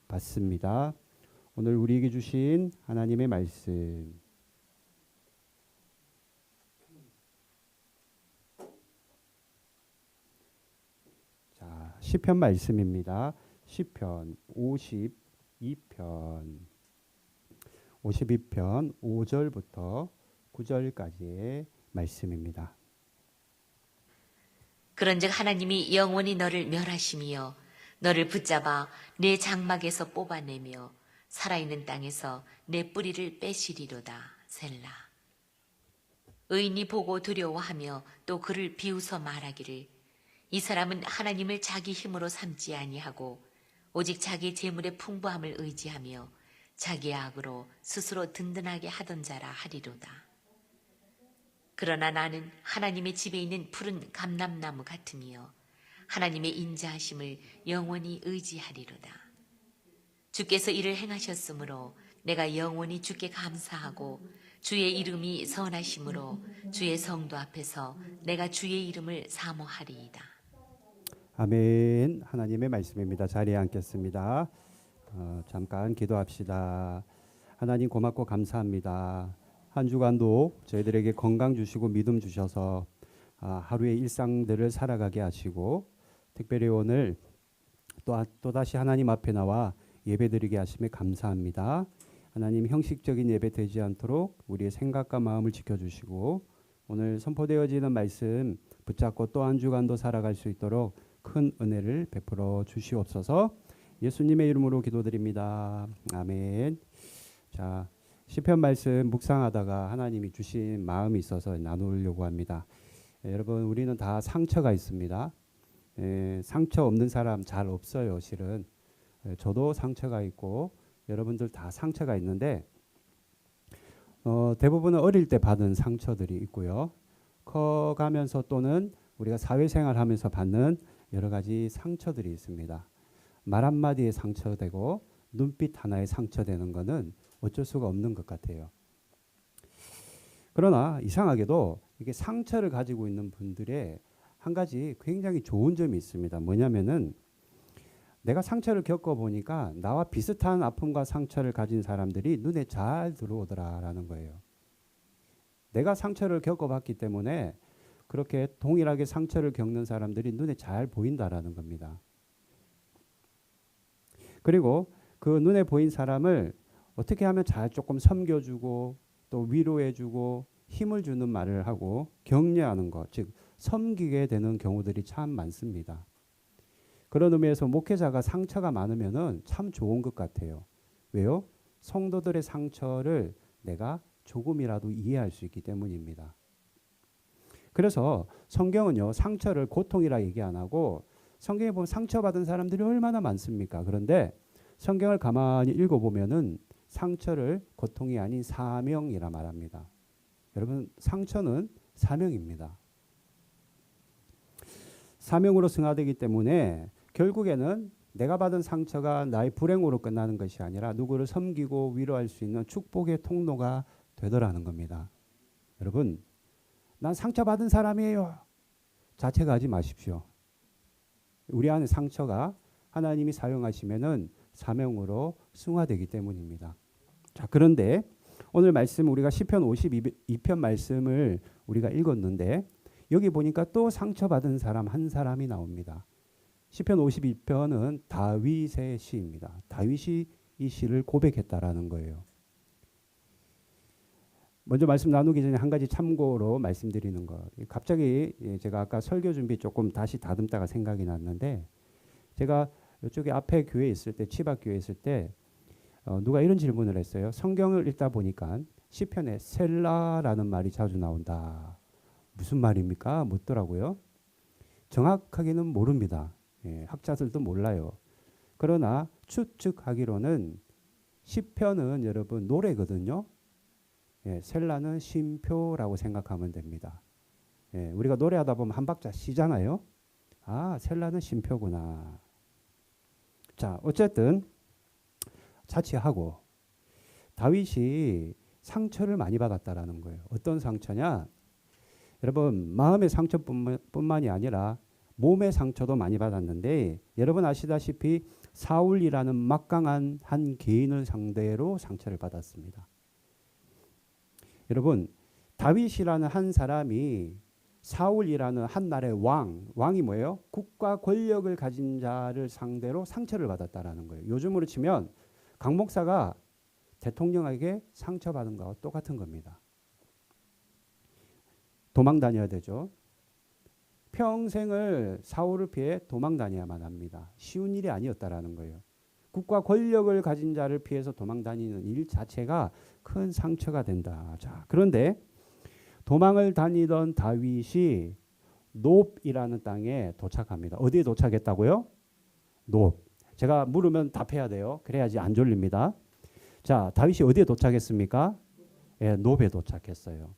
받습니다. 오늘 우리에게 주신 하나님의 말씀. 자, 시편 말씀입니다. 시편 52편 5절부터 9절까지의 말씀입니다. 그런즉 하나님이 영원히 너를 멸하심이여 너를 붙잡아 내 장막에서 뽑아내며 살아있는 땅에서 내 뿌리를 빼시리로다. 셀라. 의인이 보고 두려워하며 또 그를 비웃어 말하기를 이 사람은 하나님을 자기 힘으로 삼지 아니하고 오직 자기 재물의 풍부함을 의지하며 자기의 악으로 스스로 든든하게 하던 자라 하리로다. 그러나 나는 하나님의 집에 있는 푸른 감람나무 같으며 하나님의 인자하심을 영원히 의지하리로다. 주께서 이를 행하셨으므로 내가 영원히 주께 감사하고 주의 이름이 선하심으로 주의 성도 앞에서 내가 주의 이름을 사모하리이다. 아멘. 하나님의 말씀입니다. 자리에 앉겠습니다. 잠깐 기도합시다. 하나님 고맙고 감사합니다. 한 주간도 저희들에게 건강 주시고 믿음 주셔서 하루의 일상들을 살아가게 하시고 특별히 오늘 또다시 하나님 앞에 나와 예배드리게 하심에 감사합니다. 하나님 형식적인 예배 되지 않도록 우리의 생각과 마음을 지켜주시고 오늘 선포되어지는 말씀 붙잡고 또 한 주간도 살아갈 수 있도록 큰 은혜를 베풀어 주시옵소서. 예수님의 이름으로 기도드립니다. 아멘. 자, 시편 말씀 묵상하다가 하나님이 주신 마음이 있어서 나누려고 합니다. 여러분 우리는 다 상처가 있습니다. 상처 없는 사람 잘 없어요. 실은 저도 상처가 있고 여러분들 다 상처가 있는데 대부분은 어릴 때 받은 상처들이 있고요. 커가면서 또는 우리가 사회생활하면서 받는 여러 가지 상처들이 있습니다. 말 한마디에 상처되고 눈빛 하나에 상처되는 것은 어쩔 수가 없는 것 같아요. 그러나 이상하게도 이게 상처를 가지고 있는 분들의 한 가지 굉장히 좋은 점이 있습니다. 뭐냐면은 내가 상처를 겪어보니까 나와 비슷한 아픔과 상처를 가진 사람들이 눈에 잘 들어오더라라는 거예요. 내가 상처를 겪어봤기 때문에 그렇게 동일하게 상처를 겪는 사람들이 눈에 잘 보인다라는 겁니다. 그리고 그 눈에 보인 사람을 어떻게 하면 잘 조금 섬겨주고 또 위로해주고 힘을 주는 말을 하고 격려하는 것, 즉 섬기게 되는 경우들이 참 많습니다. 그런 의미에서 목회자가 상처가 많으면은 참 좋은 것 같아요. 왜요? 성도들의 상처를 내가 조금이라도 이해할 수 있기 때문입니다. 그래서 성경은요, 상처를 고통이라 얘기 안 하고 성경에 보면 상처받은 사람들이 얼마나 많습니까? 그런데 성경을 가만히 읽어보면은 상처를 고통이 아닌 사명이라 말합니다. 여러분, 상처는 사명입니다. 사명으로 승화되기 때문에 결국에는 내가 받은 상처가 나의 불행으로 끝나는 것이 아니라 누구를 섬기고 위로할 수 있는 축복의 통로가 되더라는 겁니다. 여러분, 난 상처받은 사람이에요. 자책하지 마십시오. 우리 안에 상처가 하나님이 사용하시면은 사명으로 승화되기 때문입니다. 자, 그런데 오늘 말씀 우리가 시편 52편 말씀을 우리가 읽었는데 여기 보니까 또 상처받은 사람 한 사람이 나옵니다. 시편 52편은 다윗의 시입니다. 다윗이 이 시를 고백했다라는 거예요. 먼저 말씀 나누기 전에 한 가지 참고로 말씀드리는 것. 갑자기 제가 아까 설교 준비 조금 다시 다듬다가 생각이 났는데 제가 이쪽에 앞에 교회에 있을 때 치박교회에 있을 때 누가 이런 질문을 했어요. 성경을 읽다 보니까 시편에 셀라라는 말이 자주 나온다. 무슨 말입니까? 묻더라고요. 정확하게는 모릅니다. 학자들도 몰라요. 그러나 추측하기로는 시편은 여러분 노래거든요. 셀라는 쉼표라고 생각하면 됩니다. 우리가 노래하다 보면 한 박자 쉬잖아요. 아, 셀라는 쉼표구나. 자, 어쨌든 자취하고 다윗이 상처를 많이 받았다라는 거예요. 어떤 상처냐? 여러분, 마음의 상처뿐만이 아니라 몸의 상처도 많이 받았는데 여러분 아시다시피 사울이라는 막강한 한 개인을 상대로 상처를 받았습니다. 여러분, 다윗이라는 한 사람이 사울이라는 한 나라의 왕이 뭐예요? 국가 권력을 가진 자를 상대로 상처를 받았다라는 거예요. 요즘으로 치면 강 목사가 대통령에게 상처받은 거와 똑같은 겁니다. 도망 다녀야 되죠. 평생을 사울을 피해 도망 다녀야만 합니다. 쉬운 일이 아니었다라는 거예요. 국가 권력을 가진 자를 피해서 도망 다니는 일 자체가 큰 상처가 된다. 자, 그런데 도망을 다니던 다윗이 놉이라는 땅에 도착합니다. 어디에 도착했다고요? 놉. 제가 물으면 답해야 돼요. 그래야지 안 졸립니다. 자, 다윗이 어디에 도착했습니까? 예, 놉에 도착했어요.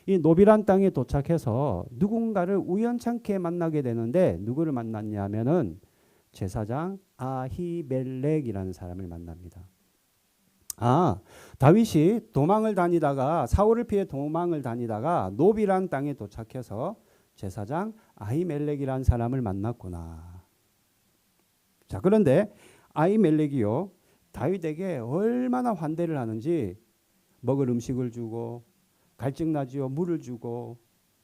이 놉이란 땅에 도착해서 누군가를 우연찮게 만나게 되는데 누구를 만났냐면은 제사장 아히멜렉이라는 사람을 만납니다. 다윗이 도망을 다니다가 사울을 피해 도망을 다니다가 놉이란 땅에 도착해서 제사장 아히멜렉이라는 사람을 만났구나. 자, 그런데 아히멜렉이요, 다윗에게 얼마나 환대를 하는지 먹을 음식을 주고 갈증나지요 물을 주고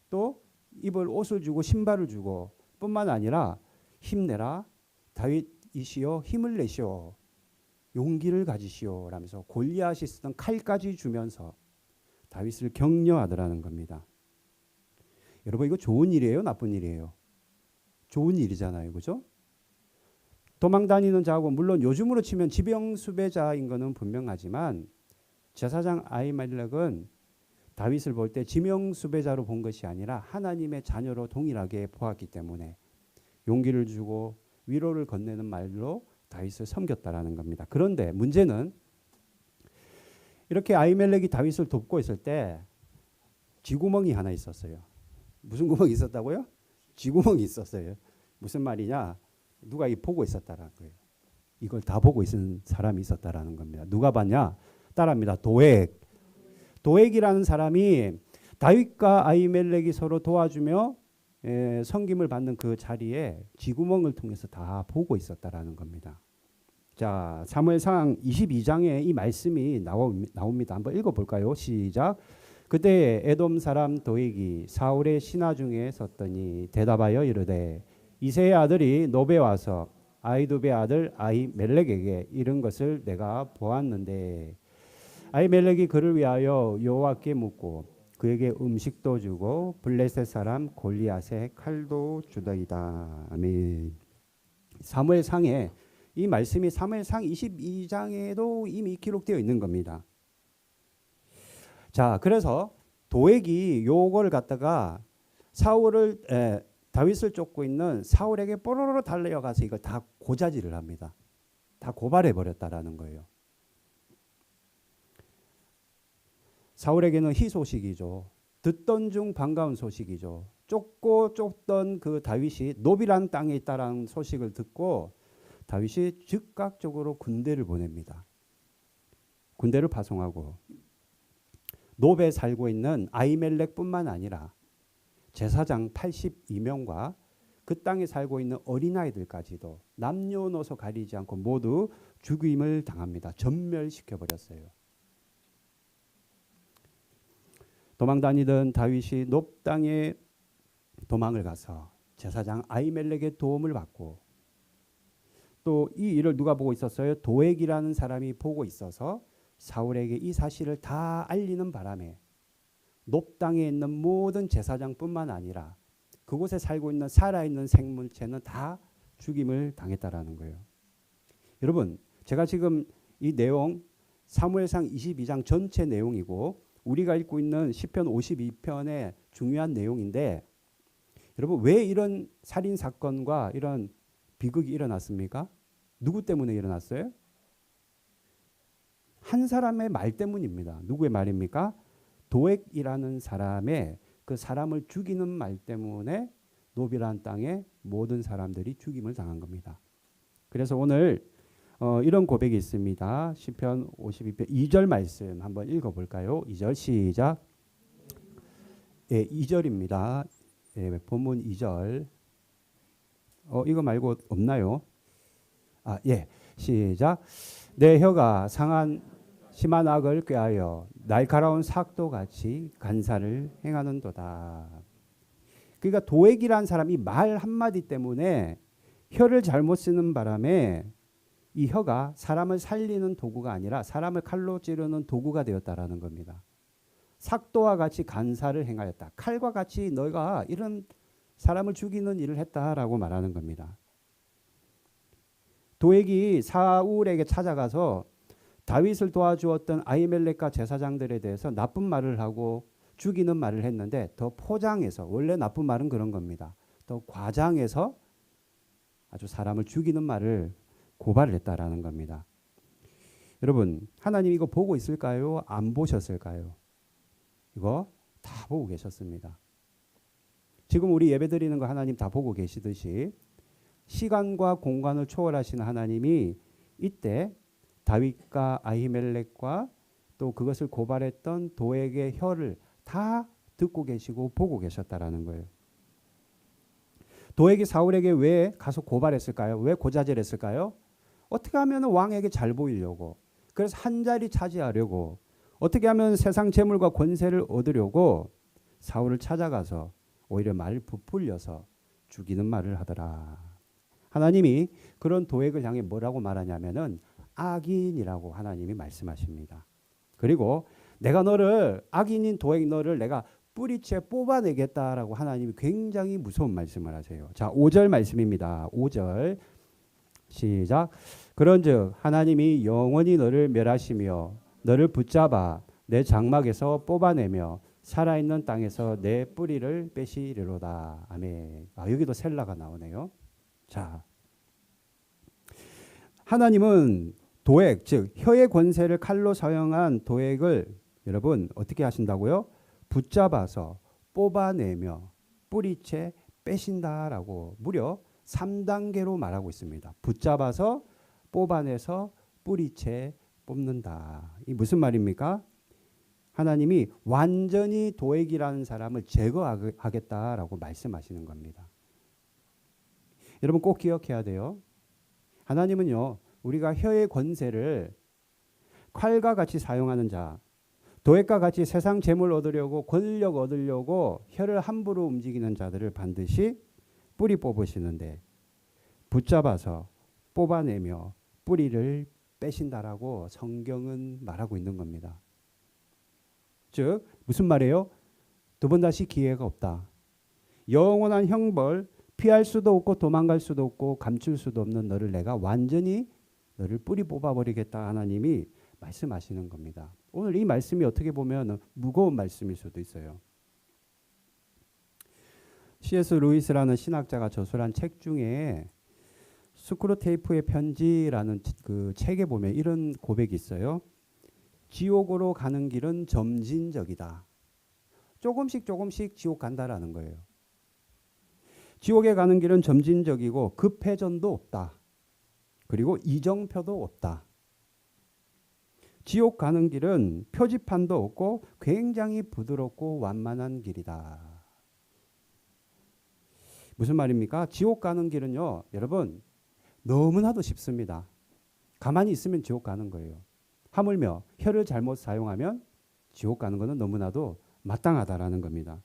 또 입을 옷을 주고 신발을 주고 뿐만 아니라 힘내라 다윗이시여 힘을 내시오 용기를 가지시오 라면서 골리앗이 쓰던 칼까지 주면서 다윗을 격려하더라는 겁니다. 여러분, 이거 좋은 일이에요? 나쁜 일이에요? 좋은 일이잖아요. 그죠? 도망 다니는 자하고 물론 요즘으로 치면 지명수배자인 것은 분명하지만 제사장 아히멜렉은 다윗을 볼 때 지명수배자로 본 것이 아니라 하나님의 자녀로 동일하게 보았기 때문에 용기를 주고 위로를 건네는 말로 다윗을 섬겼다라는 겁니다. 그런데 문제는 이렇게 아히멜렉이 다윗을 돕고 있을 때 쥐구멍이 하나 있었어요. 무슨 구멍이 있었다고요? 쥐구멍이 있었어요. 무슨 말이냐? 누가 이 보고 있었다라는 거예요. 이걸 다 보고 있는 사람이 있었다라는 겁니다. 누가 봤냐? 따라합니다. 도액이라는 사람이 다윗과 아히멜렉이 서로 도와주며 섬김을 받는 그 자리에 쥐구멍을 통해서 다 보고 있었다라는 겁니다. 자, 사무엘상 22장에 이 말씀이 나옵니다. 한번 읽어볼까요? 시작. 그때 에돔 사람 도액이 사울의 신하 중에 섰더니 대답하여 이르되 이새의 아들이 노베 와서 아히두베 아들 아히멜렉에게 이른 것을 내가 보았는데 아히멜렉이 그를 위하여 여호와께 묻고 그에게 음식도 주고 블레셋 사람 골리앗의 칼도 주더이다. 아멘. 사무엘상에 이 말씀이 사무엘상 22장에도 이미 기록되어 있는 겁니다. 자, 그래서 도액이 요걸 갖다가 다윗을 쫓고 있는 사울에게 뽀로로 달려가서 이걸 다 고자질을 합니다. 다 고발해 버렸다라는 거예요. 사울에게는 희소식이죠. 듣던 중 반가운 소식이죠. 쫓던 그 다윗이 놉이라는 땅에 있다라는 소식을 듣고 다윗이 즉각적으로 군대를 보냅니다. 군대를 파송하고 놉에 살고 있는 아히멜렉뿐만 아니라 제사장 82명과 그 땅에 살고 있는 어린아이들까지도 남녀노소 가리지 않고 모두 죽임을 당합니다. 전멸시켜버렸어요. 도망 다니던 다윗이 놉 땅에 도망을 가서 제사장 아히멜렉의 도움을 받고 또 이 일을 누가 보고 있었어요? 도액이라는 사람이 보고 있어서 사울에게 이 사실을 다 알리는 바람에 놉 땅에 있는 모든 제사장뿐만 아니라 그곳에 살고 있는 살아있는 생물체는 다 죽임을 당했다라는 거예요. 여러분, 제가 지금 이 내용 사무엘상 22장 전체 내용이고 우리가 읽고 있는 시편 52편의 중요한 내용인데 여러분, 왜 이런 살인 사건과 이런 비극이 일어났습니까? 누구 때문에 일어났어요? 한 사람의 말 때문입니다. 누구의 말입니까? 도액이라는 사람의 그 사람을 죽이는 말 때문에 놉이라는 땅에 모든 사람들이 죽임을 당한 겁니다. 그래서 오늘 이런 고백이 있습니다. 시편 52편 2절 말씀 한번 읽어볼까요? 2절 시작. 예, 2절입니다. 예, 본문 2절. 이거 말고 없나요? 예. 시작. 내 혀가 상한 심한 악을 꾀하여 날카로운 삭도 같이 간사를 행하는도다. 그러니까 도액이란 사람이 말 한마디 때문에 혀를 잘못 쓰는 바람에 이 혀가 사람을 살리는 도구가 아니라 사람을 칼로 찌르는 도구가 되었다라는 겁니다. 삭도와 같이 간사를 행하였다. 칼과 같이 너가 이런 사람을 죽이는 일을 했다라고 말하는 겁니다. 도액이 사울에게 찾아가서 다윗을 도와주었던 아히멜렉과 제사장들에 대해서 나쁜 말을 하고 죽이는 말을 했는데 더 포장해서, 원래 나쁜 말은 그런 겁니다. 더 과장해서 아주 사람을 죽이는 말을 고발을 했다라는 겁니다. 여러분, 하나님 이거 보고 있을까요? 안 보셨을까요? 이거 다 보고 계셨습니다. 지금 우리 예배 드리는 거 하나님 다 보고 계시듯이 시간과 공간을 초월하시는 하나님이 이때 다윗과 아히멜렉과 또 그것을 고발했던 도액의 혀를 다 듣고 계시고 보고 계셨다라는 거예요. 도액이 사울에게 왜 가서 고발했을까요? 왜 고자질했을까요? 어떻게 하면 왕에게 잘 보이려고, 그래서 한 자리 차지하려고, 어떻게 하면 세상 재물과 권세를 얻으려고 사울을 찾아가서 오히려 말을 부풀려서 죽이는 말을 하더라. 하나님이 그런 도액을 향해 뭐라고 말하냐면은 악인이라고 하나님이 말씀하십니다. 그리고 내가 너를, 악인인 도액 너를 내가 뿌리채 뽑아내겠다라고 하나님이 굉장히 무서운 말씀을 하세요. 자, 5절 말씀입니다. 5절 시작. 그런즉 하나님이 영원히 너를 멸하시며 너를 붙잡아 내 장막에서 뽑아내며 살아있는 땅에서 내 뿌리를 빼시리로다. 아멘. 여기도 셀라가 나오네요. 자, 하나님은 도액, 즉 혀의 권세를 칼로 사용한 도액을 여러분 어떻게 하신다고요? 붙잡아서 뽑아내며 뿌리채 빼신다라고 무려 3단계로 말하고 있습니다. 붙잡아서 뽑아내서 뿌리채 뽑는다. 이 무슨 말입니까? 하나님이 완전히 도액이라는 사람을 제거하겠다라고 말씀하시는 겁니다. 여러분 꼭 기억해야 돼요. 하나님은요, 우리가 혀의 권세를 칼과 같이 사용하는 자, 도액과 같이 세상 재물 얻으려고 권력 얻으려고 혀를 함부로 움직이는 자들을 반드시 뿌리 뽑으시는데 붙잡아서 뽑아내며 뿌리를 빼신다라고 성경은 말하고 있는 겁니다. 즉 무슨 말이에요? 두 번 다시 기회가 없다. 영원한 형벌, 피할 수도 없고 도망갈 수도 없고 감출 수도 없는 너를 내가 완전히 너를 뿌리 뽑아버리겠다 하나님이 말씀하시는 겁니다. 오늘 이 말씀이 어떻게 보면 무거운 말씀일 수도 있어요. C.S. 루이스라는 신학자가 저술한 책 중에 스크루테이프의 편지라는 그 책에 보면 이런 고백이 있어요. 지옥으로 가는 길은 점진적이다. 조금씩 지옥 간다라는 거예요. 지옥에 가는 길은 점진적이고 급회전도 없다. 그리고 이정표도 없다. 지옥 가는 길은 표지판도 없고 굉장히 부드럽고 완만한 길이다. 무슨 말입니까? 지옥 가는 길은요, 여러분 너무나도 쉽습니다. 가만히 있으면 지옥 가는 거예요. 하물며 혀를 잘못 사용하면 지옥 가는 것은 너무나도 마땅하다라는 겁니다.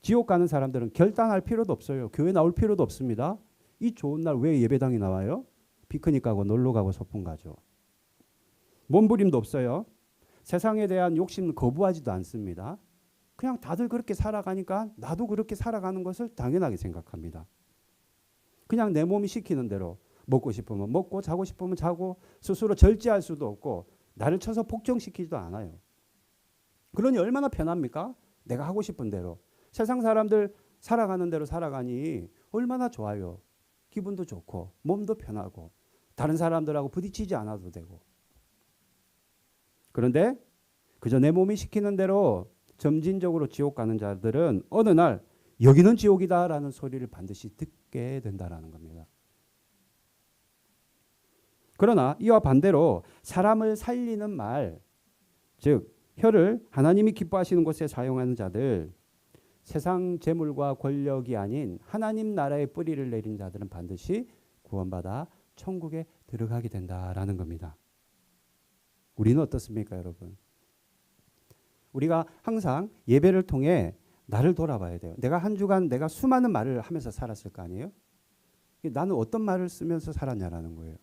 지옥 가는 사람들은 결단할 필요도 없어요. 교회 나올 필요도 없습니다. 이 좋은 날 왜 예배당에 나와요? 피크닉 가고 놀러 가고 소풍 가죠. 몸부림도 없어요. 세상에 대한 욕심 거부하지도 않습니다. 그냥 다들 그렇게 살아가니까 나도 그렇게 살아가는 것을 당연하게 생각합니다. 그냥 내 몸이 시키는 대로 먹고 싶으면 먹고 자고 싶으면 자고 스스로 절제할 수도 없고 나를 쳐서 복종시키지도 않아요. 그러니 얼마나 편합니까? 내가 하고 싶은 대로. 세상 사람들 살아가는 대로 살아가니 얼마나 좋아요. 기분도 좋고 몸도 편하고 다른 사람들하고 부딪히지 않아도 되고. 그런데 그저 내 몸이 시키는 대로 점진적으로 지옥 가는 자들은 어느 날 여기는 지옥이다라는 소리를 반드시 듣게 된다라는 겁니다. 그러나 이와 반대로 사람을 살리는 말, 즉 혀를 하나님이 기뻐하시는 곳에 사용하는 자들, 세상 재물과 권력이 아닌 하나님 나라의 뿌리를 내린 자들은 반드시 구원받아 천국에 들어가게 된다라는 겁니다. 우리는 어떻습니까, 여러분? 우리가 항상 예배를 통해 나를 돌아봐야 돼요. 내가 한 주간 내가 수많은 말을 하면서 살았을 거 아니에요? 나는 어떤 말을 쓰면서 살았냐라는 거예요.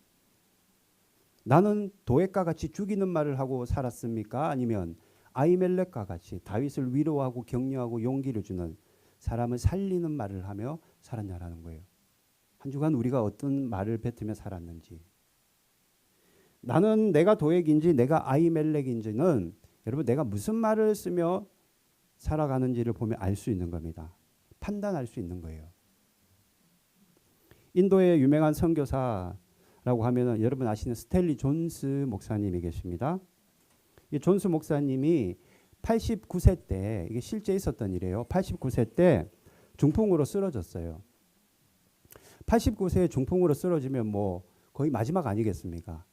나는 도액과 같이 죽이는 말을 하고 살았습니까? 아니면 아히멜렉과 같이 다윗을 위로하고 격려하고 용기를 주는 사람을 살리는 말을 하며 살았냐라는 거예요. 한 주간 우리가 어떤 말을 뱉으며 살았는지. 나는 내가 도액인지 내가 아히멜렉인지는 여러분 내가 무슨 말을 쓰며 살아가는지를 보면 알 수 있는 겁니다. 판단할 수 있는 거예요. 인도의 유명한 선교사라고 하면은 여러분 아시는 스탠리 존스 목사님이 계십니다. 이 존스 목사님이 89세 때 이게 실제 있었던 일이에요. 89세 때 중풍으로 쓰러졌어요. 89세에 중풍으로 쓰러지면 뭐 거의 마지막 아니겠습니까?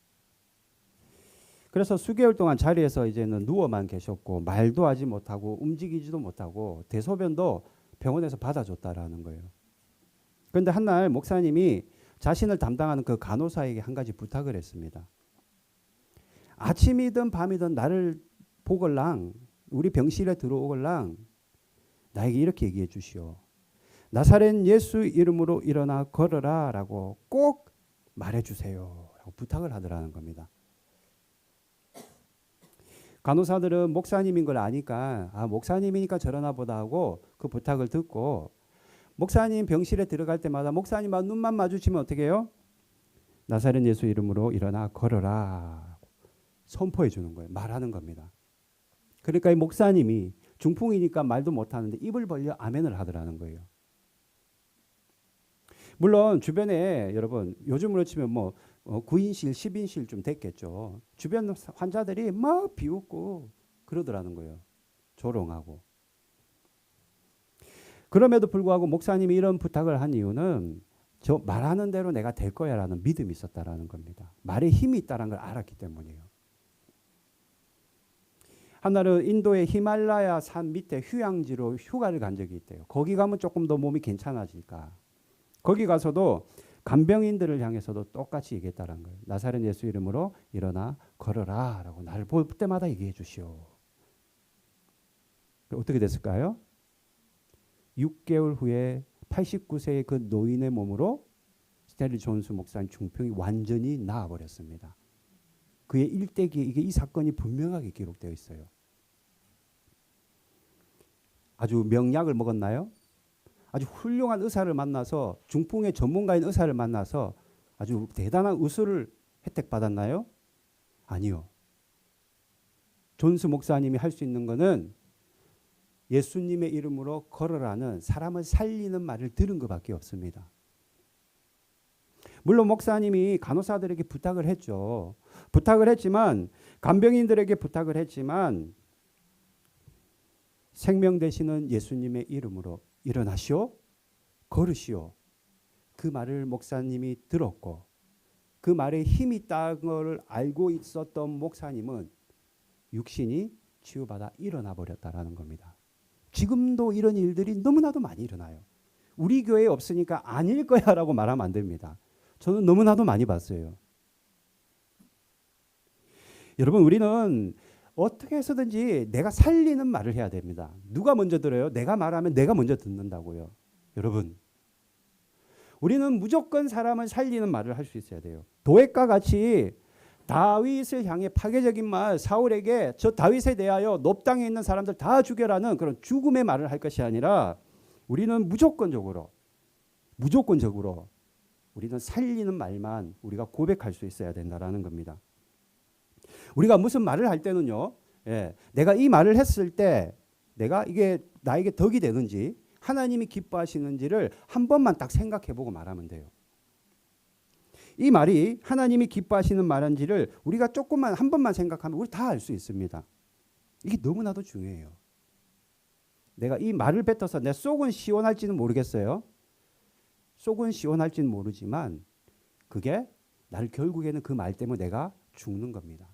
그래서 수개월 동안 자리에서 이제는 누워만 계셨고 말도 하지 못하고 움직이지도 못하고 대소변도 병원에서 받아줬다라는 거예요. 그런데 한날 목사님이 자신을 담당하는 그 간호사에게 한 가지 부탁을 했습니다. 아침이든 밤이든 나를 보걸랑 우리 병실에 들어오걸랑 나에게 이렇게 얘기해 주시오. 나사렛 예수 이름으로 일어나 걸어라 라고 꼭 말해 주세요 라고 부탁을 하더라는 겁니다. 간호사들은 목사님인 걸 아니까 목사님이니까 저러나 보다 하고 그 부탁을 듣고 목사님 병실에 들어갈 때마다 목사님과 눈만 마주치면 어떻게 해요? 나사렛 예수 이름으로 일어나 걸어라 선포해 주는 거예요. 말하는 겁니다. 그러니까 이 목사님이 중풍이니까 말도 못하는데 입을 벌려 아멘을 하더라는 거예요. 물론 주변에 여러분 요즘으로 치면 뭐 9인실 10인실 좀 됐겠죠. 주변 환자들이 막 비웃고 그러더라는 거예요. 조롱하고. 그럼에도 불구하고 목사님이 이런 부탁을 한 이유는 저 말하는 대로 내가 될 거야라는 믿음이 있었다라는 겁니다. 말에 힘이 있다는 걸 알았기 때문이에요. 한날은 인도의 히말라야 산 밑에 휴양지로 휴가를 간 적이 있대요. 거기 가면 조금 더 몸이 괜찮아질까. 거기 가서도 간병인들을 향해서도 똑같이 얘기했다는 거예요. 나사렛 예수 이름으로 일어나 걸어라 라고 나를 볼 때마다 얘기해 주시오. 어떻게 됐을까요? 6개월 후에 89세의 그 노인의 몸으로 스탠리 존스 목사님 중풍이 완전히 나아버렸습니다. 그의 일대기에 이 사건이 분명하게 기록되어 있어요. 아주 명약을 먹었나요? 아주 훌륭한 의사를 만나서 중풍의 전문가인 의사를 만나서 아주 대단한 의술을 혜택받았나요? 아니요. 존스 목사님이 할 수 있는 것은 예수님의 이름으로 걸어라는 사람을 살리는 말을 들은 것밖에 없습니다. 물론 목사님이 간호사들에게 부탁을 했죠. 부탁을 했지만 간병인들에게 부탁을 했지만 생명 되시는 예수님의 이름으로 일어나시오, 걸으시오. 그 말을 목사님이 들었고 그 말에 힘이 있다는 걸 알고 있었던 목사님은 육신이 치유받아 일어나 버렸다라는 겁니다. 지금도 이런 일들이 너무나도 많이 일어나요. 우리 교회에 없으니까 아닐 거야라고 말하면 안 됩니다. 저는 너무나도 많이 봤어요. 여러분 우리는 어떻게 해서든지 내가 살리는 말을 해야 됩니다. 누가 먼저 들어요? 내가 말하면 내가 먼저 듣는다고요. 여러분 우리는 무조건 사람을 살리는 말을 할 수 있어야 돼요. 도액과 같이 다윗을 향해 파괴적인 말, 사울에게 저 다윗에 대하여 놉 땅에 있는 사람들 다 죽여라는 그런 죽음의 말을 할 것이 아니라 우리는 무조건적으로 우리는 살리는 말만 우리가 고백할 수 있어야 된다라는 겁니다. 우리가 무슨 말을 할 때는요, 내가 이 말을 했을 때 내가 이게 나에게 덕이 되는지 하나님이 기뻐하시는지를 한 번만 딱 생각해보고 말하면 돼요. 이 말이 하나님이 기뻐하시는 말인지를 우리가 조금만 한 번만 생각하면 우리 다 알 수 있습니다. 이게 너무나도 중요해요. 내가 이 말을 뱉어서 내 속은 시원할지는 모르겠어요. 속은 시원할지는 모르지만 그게 나를 결국에는 그 말 때문에 내가 죽는 겁니다.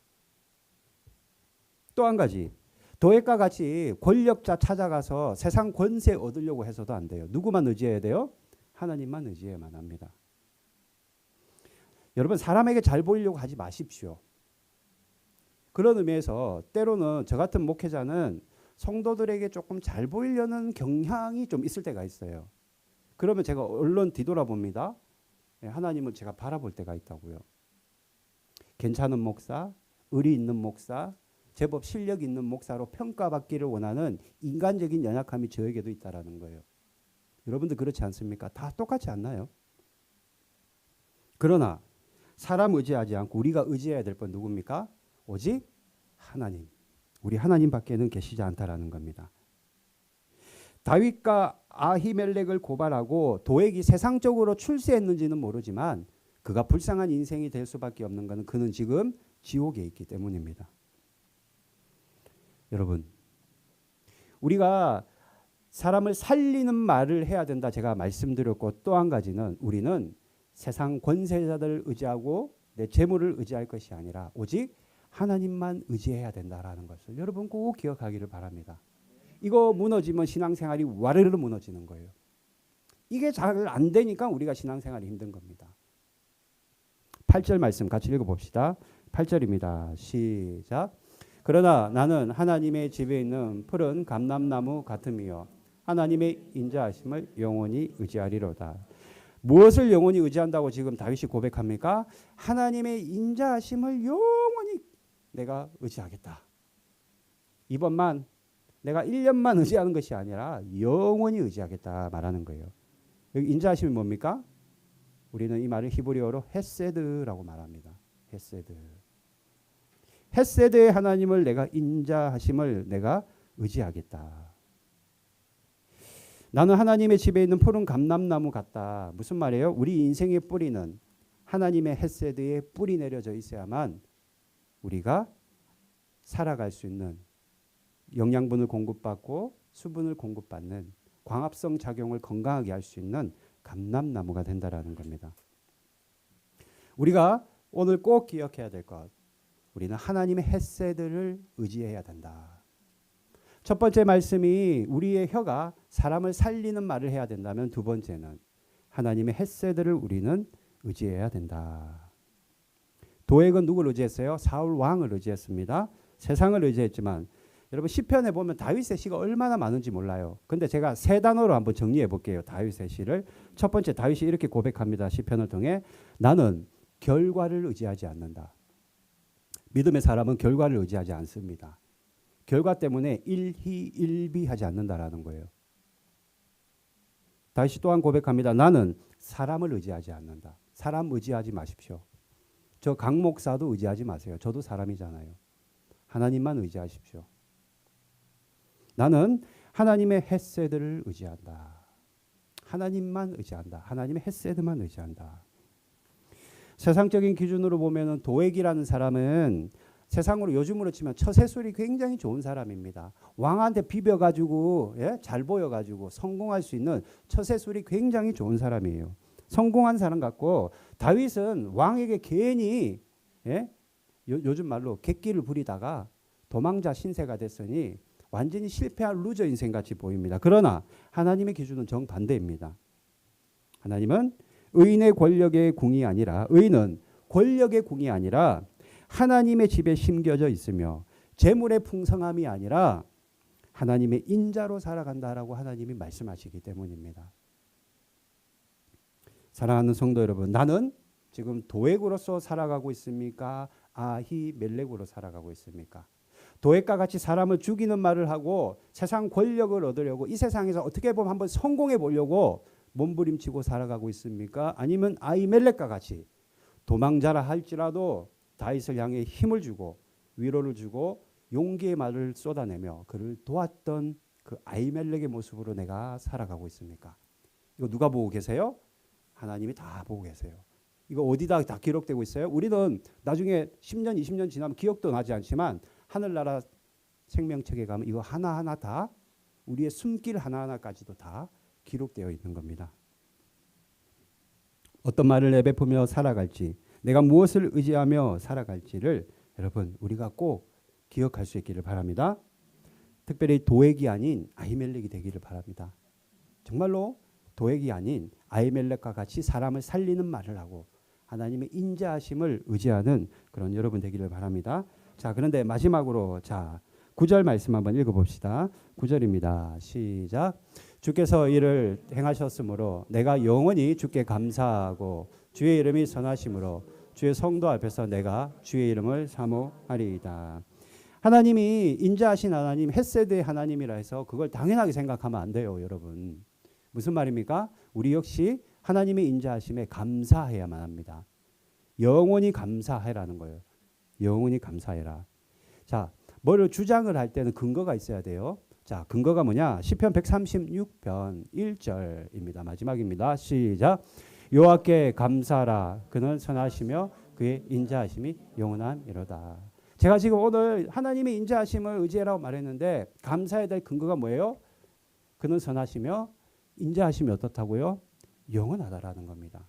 또 한 가지, 도액과 같이 권력자 찾아가서 세상 권세 얻으려고 해서도 안 돼요. 누구만 의지해야 돼요? 하나님만 의지해야만 합니다. 여러분 사람에게 잘 보이려고 하지 마십시오. 그런 의미에서 때로는 저 같은 목회자는 성도들에게 조금 잘 보이려는 경향이 좀 있을 때가 있어요. 그러면 제가 얼른 뒤돌아봅니다. 하나님을 제가 바라볼 때가 있다고요. 괜찮은 목사, 의리 있는 목사, 제법 실력 있는 목사로 평가받기를 원하는 인간적인 연약함이 저에게도 있다라는 거예요. 여러분들 그렇지 않습니까? 다 똑같지 않나요? 그러나 사람 의지하지 않고 우리가 의지해야 될 건 누굽니까? 오직 하나님. 우리 하나님밖에는 계시지 않다라는 겁니다. 다윗과 아히멜렉을 고발하고 도액이 세상적으로 출세했는지는 모르지만 그가 불쌍한 인생이 될 수밖에 없는 것은 그는 지금 지옥에 있기 때문입니다. 여러분, 우리가 사람을 살리는 말을 해야 된다 제가 말씀드렸고 또 한 가지는 우리는 세상 권세자들을 의지하고 내 재물을 의지할 것이 아니라 오직 하나님만 의지해야 된다라는 것을 여러분 꼭 기억하기를 바랍니다. 이거 무너지면 신앙생활이 와르르 무너지는 거예요. 이게 잘 안 되니까 우리가 신앙생활이 힘든 겁니다. 8절 말씀 같이 읽어봅시다. 8절입니다. 시작. 그러나 나는 하나님의 집에 있는 푸른 감람나무 같음이요 하나님의 인자하심을 영원히 의지하리로다. 무엇을 영원히 의지한다고 지금 다윗이 고백합니까? 하나님의 인자하심을 영원히 내가 의지하겠다. 이번만 내가 1년만 의지하는 것이 아니라 영원히 의지하겠다 말하는 거예요. 여기 인자하심이 뭡니까? 우리는 이 말을 히브리어로 헤세드라고 말합니다. 헤세드. 헤세드의 하나님을 내가 인자하심을 내가 의지하겠다. 나는 하나님의 집에 있는 푸른 감람나무 같다. 무슨 말이에요? 우리 인생의 뿌리는 하나님의 헤세드에 뿌리 내려져 있어야만 우리가 살아갈 수 있는 영양분을 공급받고 수분을 공급받는 광합성 작용을 건강하게 할 수 있는 감람나무가 된다라는 겁니다. 우리가 오늘 꼭 기억해야 될 것, 우리는 하나님의 헤세드를 의지해야 된다. 첫 번째 말씀이 우리의 혀가 사람을 살리는 말을 해야 된다면 두 번째는 하나님의 헤세드를 우리는 의지해야 된다. 도액은 누구를 의지했어요? 사울 왕을 의지했습니다. 세상을 의지했지만 여러분 시편에 보면 다윗의 시가 얼마나 많은지 몰라요. 근데 제가 세 단어로 한번 정리해 볼게요. 다윗의 시를. 첫 번째 다윗이 이렇게 고백합니다. 시편을 통해 나는 결과를 의지하지 않는다. 믿음의 사람은 결과를 의지하지 않습니다. 결과 때문에 일희일비하지 않는다라는 거예요. 다윗이 또한 고백합니다. 나는 사람을 의지하지 않는다. 사람 의지하지 마십시오. 저 강 목사도 의지하지 마세요. 저도 사람이잖아요. 하나님만 의지하십시오. 나는 하나님의 헤세드를 의지한다. 하나님만 의지한다. 하나님의 헤세드만 의지한다. 세상적인 기준으로 보면은 도액이라는 사람은 세상으로 요즘으로 치면 처세술이 굉장히 좋은 사람입니다. 왕한테 비벼가지고 잘 보여가지고 성공할 수 있는 처세술이 굉장히 좋은 사람이에요. 성공한 사람 같고 다윗은 왕에게 괜히 요즘 말로 객기를 부리다가 도망자 신세가 됐으니 완전히 실패한 루저 인생같이 보입니다. 그러나 하나님의 기준은 정반대입니다. 하나님은 의인의 권력의 궁이 아니라 의인은 권력의 궁이 아니라 하나님의 집에 심겨져 있으며 재물의 풍성함이 아니라 하나님의 인자로 살아간다라고 하나님이 말씀하시기 때문입니다. 사랑하는 성도 여러분, 나는 지금 도액으로서 살아가고 있습니까? 아히멜렉으로 살아가고 있습니까? 도액과 같이 사람을 죽이는 말을 하고 세상 권력을 얻으려고 이 세상에서 어떻게 보면 한번 성공해 보려고 몸부림치고 살아가고 있습니까? 아니면 아히멜렉과 같이 도망자라 할지라도 다윗을 향해 힘을 주고 위로를 주고 용기의 말을 쏟아내며 그를 도왔던 그 아히멜렉의 모습으로 내가 살아가고 있습니까? 이거 누가 보고 계세요? 하나님이 다 보고 계세요. 이거 어디다 다 기록되고 있어요? 우리는 나중에 10년, 20년 지나면 기억도 나지 않지만 하늘나라 생명책에 가면 이거 하나하나 다 우리의 숨길 하나하나까지도 다 기록되어 있는 겁니다. 어떤 말을 내뱉으며 살아갈지, 내가 무엇을 의지하며 살아갈지를 여러분 우리가 꼭 기억할 수 있기를 바랍니다. 특별히 도액이 아닌 아히멜렉이 되기를 바랍니다. 정말로 도액이 아닌 아히멜렉과 같이 사람을 살리는 말을 하고 하나님의 인자하심을 의지하는 그런 여러분 되기를 바랍니다. 자, 그런데 마지막으로 9절 말씀 한번 읽어봅시다. 9절입니다. 시작. 주께서 이를 행하셨으므로 내가 영원히 주께 감사하고 주의 이름이 선하심으로 주의 성도 앞에서 내가 주의 이름을 사모하리이다. 하나님이 인자하신 하나님, 헤세드의 하나님이라 해서 그걸 당연하게 생각하면 안 돼요, 여러분. 무슨 말입니까? 우리 역시 하나님의 인자하심에 감사해야만 합니다. 영원히 감사해라는 거예요. 영원히 감사해라. 자, 뭐를 주장을 할 때는 근거가 있어야 돼요. 자, 근거가 뭐냐? 시편 136편 1절입니다. 마지막입니다. 시작. 여호와께 감사하라. 그는 선하시며 그의 인자하심이 영원함이로다. 제가 지금 오늘 하나님의 인자하심을 의지해라고 말했는데 감사해야 될 근거가 뭐예요? 그는 선하시며 인자하심이 어떻다고요? 영원하다라는 겁니다.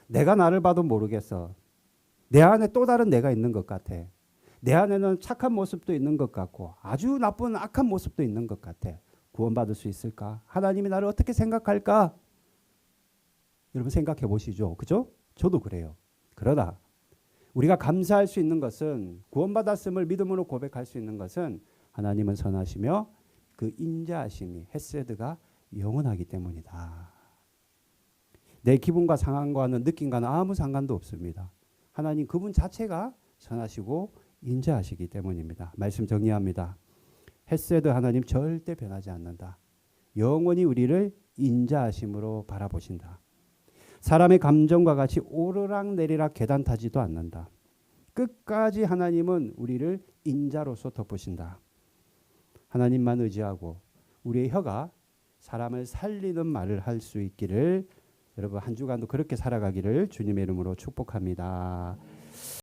내가 나를 봐도 모르겠어. 내 안에 또 다른 내가 있는 것 같아. 내 안에는 착한 모습도 있는 것 같고 아주 나쁜 악한 모습도 있는 것 같아. 구원받을 수 있을까? 하나님이 나를 어떻게 생각할까? 여러분 생각해 보시죠. 그죠? 저도 그래요. 그러나 우리가 감사할 수 있는 것은 구원받았음을 믿음으로 고백할 수 있는 것은 하나님은 선하시며 그 인자하심이 헤세드가 영원하기 때문이다. 내 기분과 상황과는 느낌과는 아무 상관도 없습니다. 하나님 그분 자체가 선하시고 인자하시기 때문입니다. 말씀 정리합니다. 헤세드 하나님 절대 변하지 않는다. 영원히 우리를 인자하심으로 바라보신다. 사람의 감정과 같이 오르락내리락 계단 타지도 않는다. 끝까지 하나님은 우리를 인자로서 덮으신다. 하나님만 의지하고 우리의 혀가 사람을 살리는 말을 할 수 있기를 여러분 한 주간도 그렇게 살아가기를 주님의 이름으로 축복합니다.